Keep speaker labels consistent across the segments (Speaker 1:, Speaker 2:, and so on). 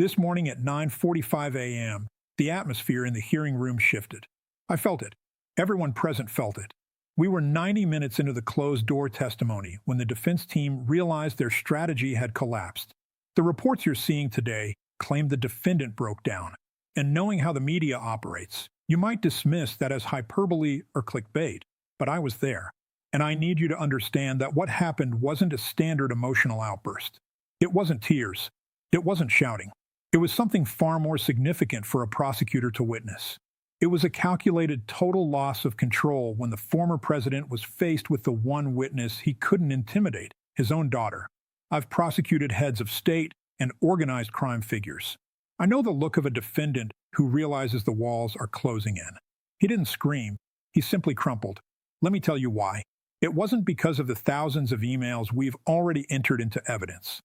Speaker 1: This morning at 9:45 a.m., the atmosphere in the hearing room shifted. I felt it. Everyone present felt it. We were 90 minutes into the closed-door testimony when the defense team realized their strategy had collapsed. The reports you're seeing today claim the defendant broke down. And knowing how the media operates, you might dismiss that as hyperbole or clickbait, but I was there. And I need you to understand that what happened wasn't a standard emotional outburst. It wasn't tears. It wasn't shouting. It was something far more significant for a prosecutor to witness. It was a calculated total loss of control when the former president was faced with the one witness he couldn't intimidate, his own daughter. I've prosecuted heads of state and organized crime figures. I know the look of a defendant who realizes the walls are closing in. He didn't scream. He simply crumpled. Let me tell you why. It wasn't because of the thousands of emails we've already entered into evidence.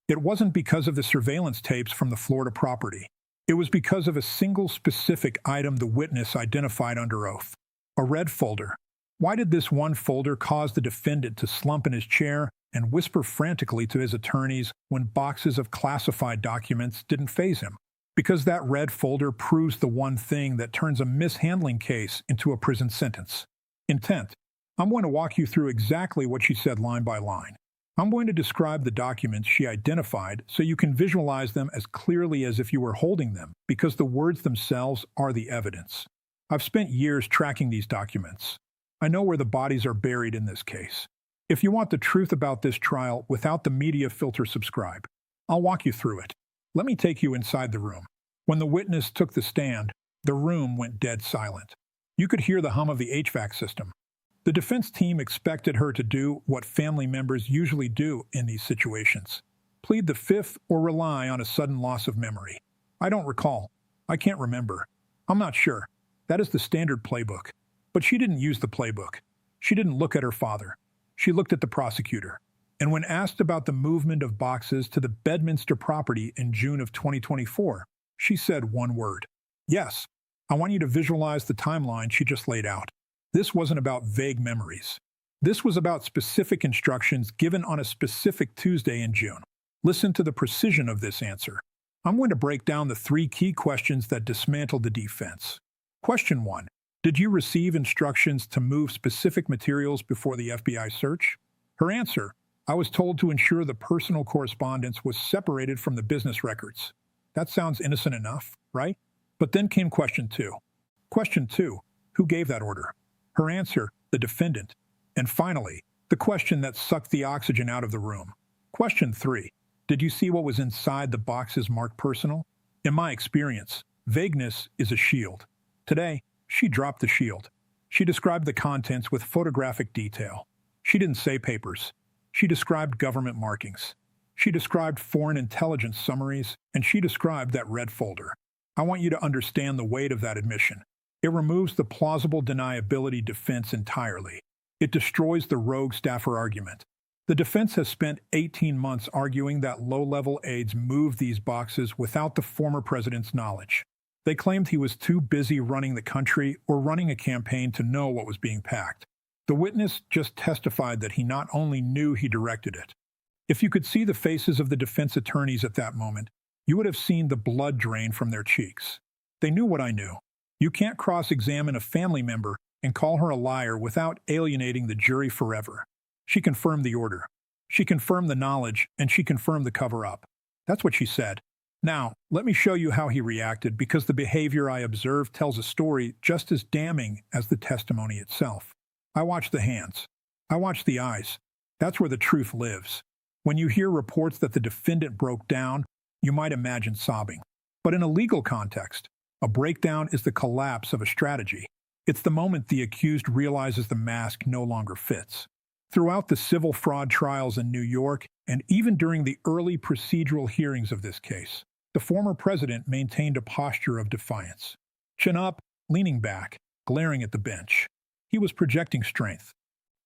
Speaker 1: It wasn't because of the surveillance tapes from the Florida property. It was because of a single specific item the witness identified under oath. A red folder. Why did this one folder cause the defendant to slump in his chair and whisper frantically to his attorneys when boxes of classified documents didn't faze him? Because that red folder proves the one thing that turns a mishandling case into a prison sentence. Intent. I'm going to walk you through exactly what she said line by line. I'm going to describe the documents she identified so you can visualize them as clearly as if you were holding them, because the words themselves are the evidence. I've spent years tracking these documents. I know where the bodies are buried in this case. If you want the truth about this trial without the media filter, subscribe. I'll walk you through it. Let me take you inside the room. When the witness took the stand, the room went dead silent. You could hear the hum of the HVAC system. The defense team expected her to do what family members usually do in these situations: plead the fifth or rely on a sudden loss of memory. I don't recall. I can't remember. I'm not sure. That is the standard playbook. But she didn't use the playbook. She didn't look at her father. She looked at the prosecutor. And when asked about the movement of boxes to the Bedminster property in June of 2024, she said one word: yes. I want you to visualize the timeline she just laid out. This wasn't about vague memories. This was about specific instructions given on a specific Tuesday in June. Listen to the precision of this answer. I'm going to break down the three key questions that dismantled the defense. Question 1. Did you receive instructions to move specific materials before the FBI search? Her answer: I was told to ensure the personal correspondence was separated from the business records. That sounds innocent enough, right? But then came question 2. Question 2. Who gave that order? Her answer: the defendant. And finally, the question that sucked the oxygen out of the room. Question 3. Did you see what was inside the boxes marked personal? In my experience, vagueness is a shield. Today, she dropped the shield. She described the contents with photographic detail. She didn't say papers. She described government markings. She described foreign intelligence summaries, and she described that red folder. I want you to understand the weight of that admission. It removes the plausible deniability defense entirely. It destroys the rogue staffer argument. The defense has spent 18 months arguing that low-level aides moved these boxes without the former president's knowledge. They claimed he was too busy running the country or running a campaign to know what was being packed. The witness just testified that he not only knew, he directed it. If you could see the faces of the defense attorneys at that moment, you would have seen the blood drain from their cheeks. They knew what I knew. You can't cross-examine a family member and call her a liar without alienating the jury forever. She confirmed the order. She confirmed the knowledge, and she confirmed the cover-up. That's what she said. Now, let me show you how he reacted, because the behavior I observed tells a story just as damning as the testimony itself. I watched the hands. I watched the eyes. That's where the truth lives. When you hear reports that the defendant broke down, you might imagine sobbing. But in a legal context, a breakdown is the collapse of a strategy. It's the moment the accused realizes the mask no longer fits. Throughout the civil fraud trials in New York, and even during the early procedural hearings of this case, the former president maintained a posture of defiance. Chin up, leaning back, glaring at the bench. He was projecting strength.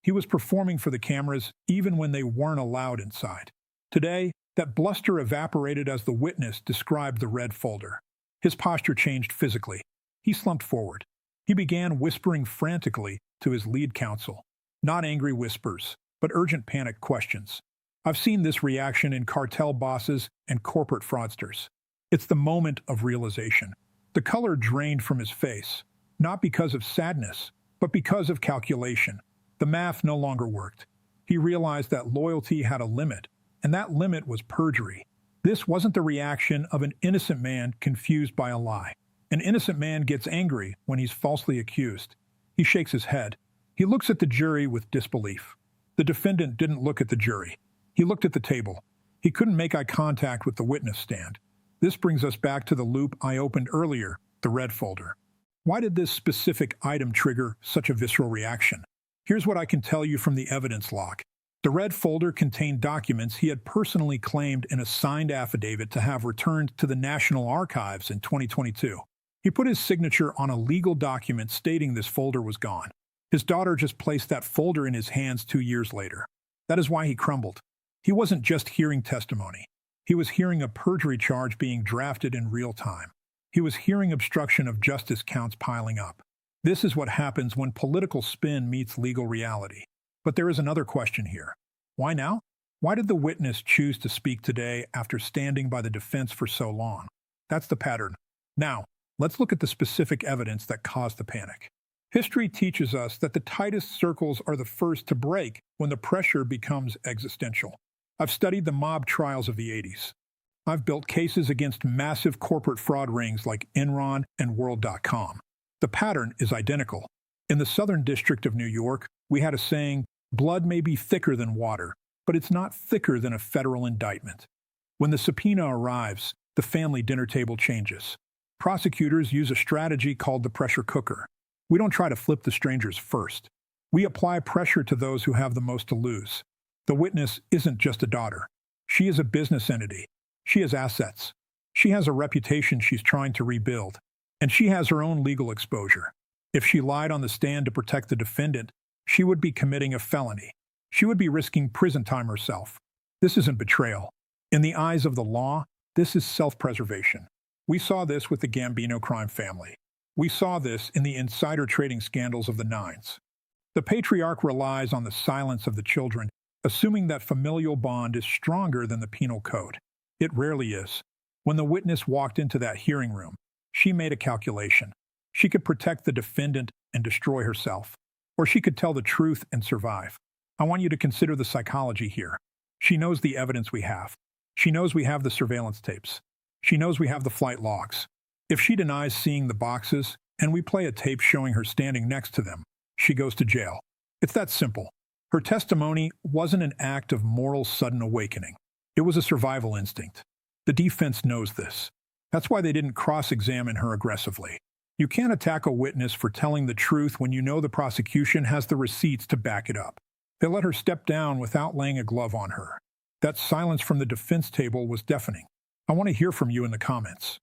Speaker 1: He was performing for the cameras even when they weren't allowed inside. Today, that bluster evaporated as the witness described the red folder. His posture changed physically. He slumped forward. He began whispering frantically to his lead counsel. Not angry whispers, but urgent panic questions. I've seen this reaction in cartel bosses and corporate fraudsters. It's the moment of realization. The color drained from his face, not because of sadness, but because of calculation. The math no longer worked. He realized that loyalty had a limit, and that limit was perjury. This wasn't the reaction of an innocent man confused by a lie. An innocent man gets angry when he's falsely accused. He shakes his head. He looks at the jury with disbelief. The defendant didn't look at the jury. He looked at the table. He couldn't make eye contact with the witness stand. This brings us back to the loop I opened earlier, the red folder. Why did this specific item trigger such a visceral reaction? Here's what I can tell you from the evidence log. The red folder contained documents he had personally claimed in a signed affidavit to have returned to the National Archives in 2022. He put his signature on a legal document stating this folder was gone. His daughter just placed that folder in his hands 2 years later. That is why he crumbled. He wasn't just hearing testimony. He was hearing a perjury charge being drafted in real time. He was hearing obstruction of justice counts piling up. This is what happens when political spin meets legal reality. But there is another question here. Why now? Why did the witness choose to speak today after standing by the defense for so long? That's the pattern. Now, let's look at the specific evidence that caused the panic. History teaches us that the tightest circles are the first to break when the pressure becomes existential. I've studied the mob trials of the 80s. I've built cases against massive corporate fraud rings like Enron and World.com. The pattern is identical. In the Southern District of New York, we had a saying, blood may be thicker than water, but it's not thicker than a federal indictment. When the subpoena arrives, the family dinner table changes. Prosecutors use a strategy called the pressure cooker. We don't try to flip the strangers first. We apply pressure to those who have the most to lose. The witness isn't just a daughter. She is a business entity. She has assets. She has a reputation she's trying to rebuild. And she has her own legal exposure. If she lied on the stand to protect the defendant, she would be committing a felony. She would be risking prison time herself. This isn't betrayal. In the eyes of the law, this is self-preservation. We saw this with the Gambino crime family. We saw this in the insider trading scandals of the 90s. The patriarch relies on the silence of the children, assuming that familial bond is stronger than the penal code. It rarely is. When the witness walked into that hearing room, she made a calculation. She could protect the defendant and destroy herself. Or she could tell the truth and survive. I want you to consider the psychology here. She knows the evidence we have. She knows we have the surveillance tapes. She knows we have the flight logs. If she denies seeing the boxes, and we play a tape showing her standing next to them, she goes to jail. It's that simple. Her testimony wasn't an act of moral sudden awakening. It was a survival instinct. The defense knows this. That's why they didn't cross-examine her aggressively. You can't attack a witness for telling the truth when you know the prosecution has the receipts to back it up. They let her step down without laying a glove on her. That silence from the defense table was deafening. I want to hear from you in the comments.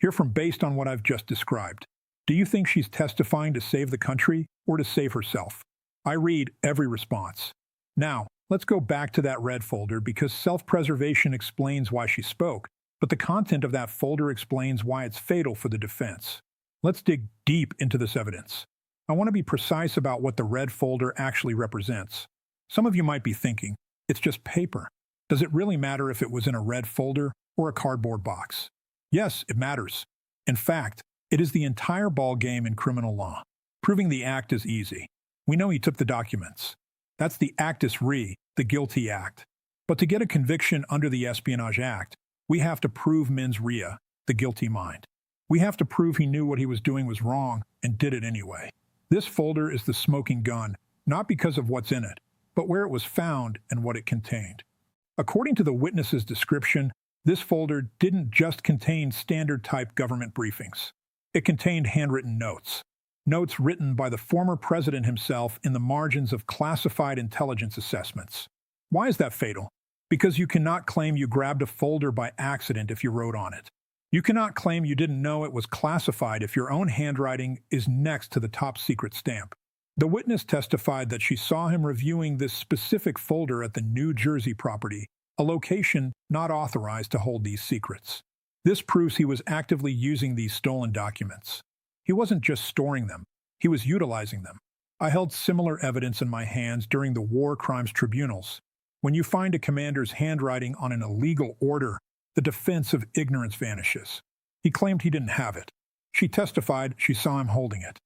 Speaker 1: Hear from based on what I've just described. Do you think she's testifying to save the country or to save herself? I read every response. Now, let's go back to that red folder because self-preservation explains why she spoke, but the content of that folder explains why it's fatal for the defense. Let's dig deep into this evidence. I want to be precise about what the red folder actually represents. Some of you might be thinking, it's just paper. Does it really matter if it was in a red folder or a cardboard box? Yes, it matters. In fact, it is the entire ball game in criminal law. Proving the act is easy. We know he took the documents. That's the actus re, the guilty act. But to get a conviction under the Espionage Act, we have to prove mens rea, the guilty mind. We have to prove he knew what he was doing was wrong and did it anyway. This folder is the smoking gun, not because of what's in it, but where it was found and what it contained. According to the witness's description, this folder didn't just contain standard-type government briefings. It contained handwritten notes. Notes written by the former president himself in the margins of classified intelligence assessments. Why is that fatal? Because you cannot claim you grabbed a folder by accident if you wrote on it. You cannot claim you didn't know it was classified if your own handwriting is next to the top secret stamp. The witness testified that she saw him reviewing this specific folder at the New Jersey property, a location not authorized to hold these secrets. This proves he was actively using these stolen documents. He wasn't just storing them, he was utilizing them. I held similar evidence in my hands during the war crimes tribunals. When you find a commander's handwriting on an illegal order, The defense of ignorance vanishes. He claimed he didn't have it. She testified she saw him holding it.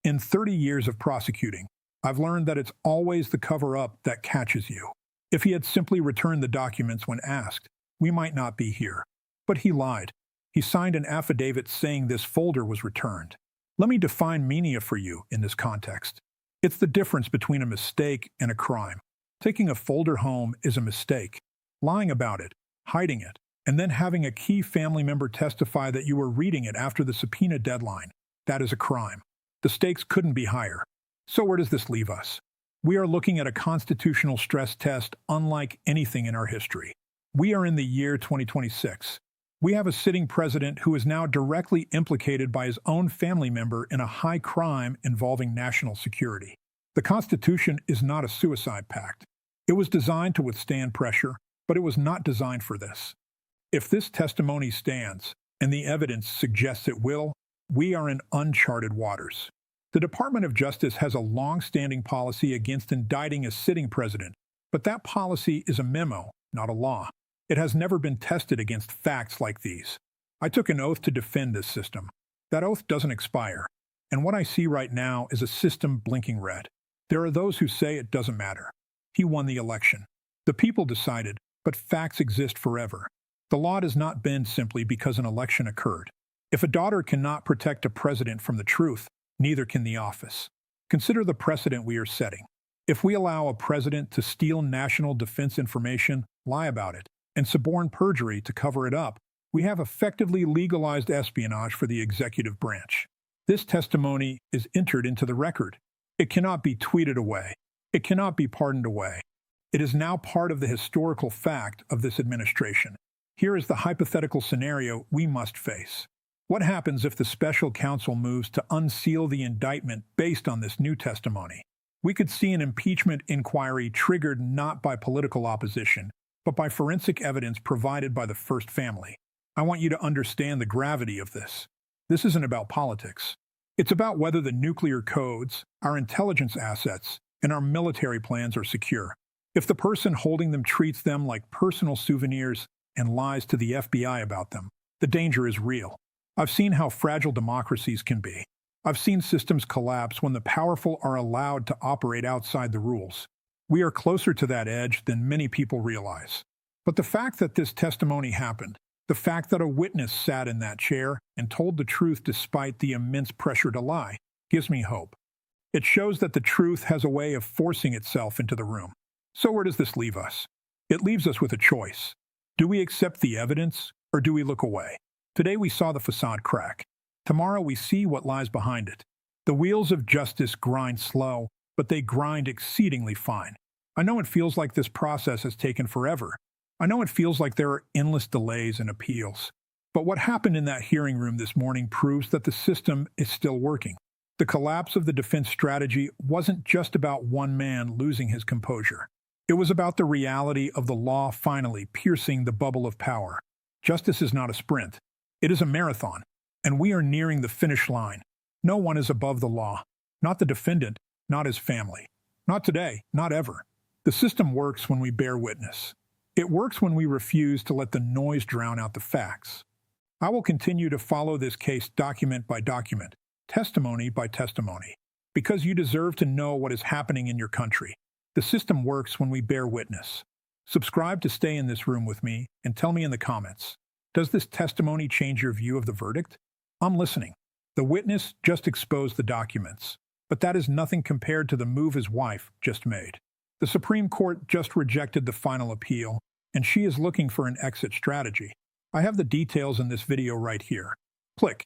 Speaker 1: In 30 years of prosecuting, I've learned that it's always the cover-up that catches you. If he had simply returned the documents when asked, we might not be here. But he lied. He signed an affidavit saying this folder was returned. Let me define mania for you in this context. It's the difference between a mistake and a crime. Taking a folder home is a mistake. Lying about it, hiding it, and then having a key family member testify that you were reading it after the subpoena deadline, that is a crime. The stakes couldn't be higher. So where does this leave us? We are looking at a constitutional stress test unlike anything in our history. We are in the year 2026. We have a sitting president who is now directly implicated by his own family member in a high crime involving national security. The Constitution is not a suicide pact. It was designed to withstand pressure, but it was not designed for this. If this testimony stands, and the evidence suggests it will, we are in uncharted waters. The Department of Justice has a long-standing policy against indicting a sitting president, but that policy is a memo, not a law. It has never been tested against facts like these. I took an oath to defend this system. That oath doesn't expire, and what I see right now is a system blinking red. There are those who say it doesn't matter. He won the election. The people decided, but facts exist forever. The law does not bend simply because an election occurred. If a daughter cannot protect a president from the truth, neither can the office. Consider the precedent we are setting. If we allow a president to steal national defense information, lie about it, and suborn perjury to cover it up, we have effectively legalized espionage for the executive branch. This testimony is entered into the record. It cannot be tweeted away. It cannot be pardoned away. It is now part of the historical fact of this administration. Here is the hypothetical scenario we must face. What happens if the special counsel moves to unseal the indictment based on this new testimony? We could see an impeachment inquiry triggered not by political opposition, but by forensic evidence provided by the first family. I want you to understand the gravity of this. This isn't about politics. It's about whether the nuclear codes, our intelligence assets, and our military plans are secure. If the person holding them treats them like personal souvenirs and lies to the FBI about them, the danger is real. I've seen how fragile democracies can be. I've seen systems collapse when the powerful are allowed to operate outside the rules. We are closer to that edge than many people realize. But the fact that this testimony happened, the fact that a witness sat in that chair and told the truth despite the immense pressure to lie, gives me hope. It shows that the truth has a way of forcing itself into the room. So where does this leave us? It leaves us with a choice. Do we accept the evidence, or do we look away? Today we saw the facade crack. Tomorrow we see what lies behind it. The wheels of justice grind slow, but they grind exceedingly fine. I know it feels like this process has taken forever. I know it feels like there are endless delays and appeals. But what happened in that hearing room this morning proves that the system is still working. The collapse of the defense strategy wasn't just about one man losing his composure. It was about the reality of the law finally piercing the bubble of power. Justice is not a sprint. It is a marathon, and we are nearing the finish line. No one is above the law. Not the defendant, not his family. Not today, not ever. The system works when we bear witness. It works when we refuse to let the noise drown out the facts. I will continue to follow this case document by document, testimony by testimony, because you deserve to know what is happening in your country. The system works when we bear witness. Subscribe to stay in this room with me and tell me in the comments. Does this testimony change your view of the verdict? I'm listening. The witness just exposed the documents, but that is nothing compared to the move his wife just made. The Supreme Court just rejected the final appeal, and she is looking for an exit strategy. I have the details in this video right here. Click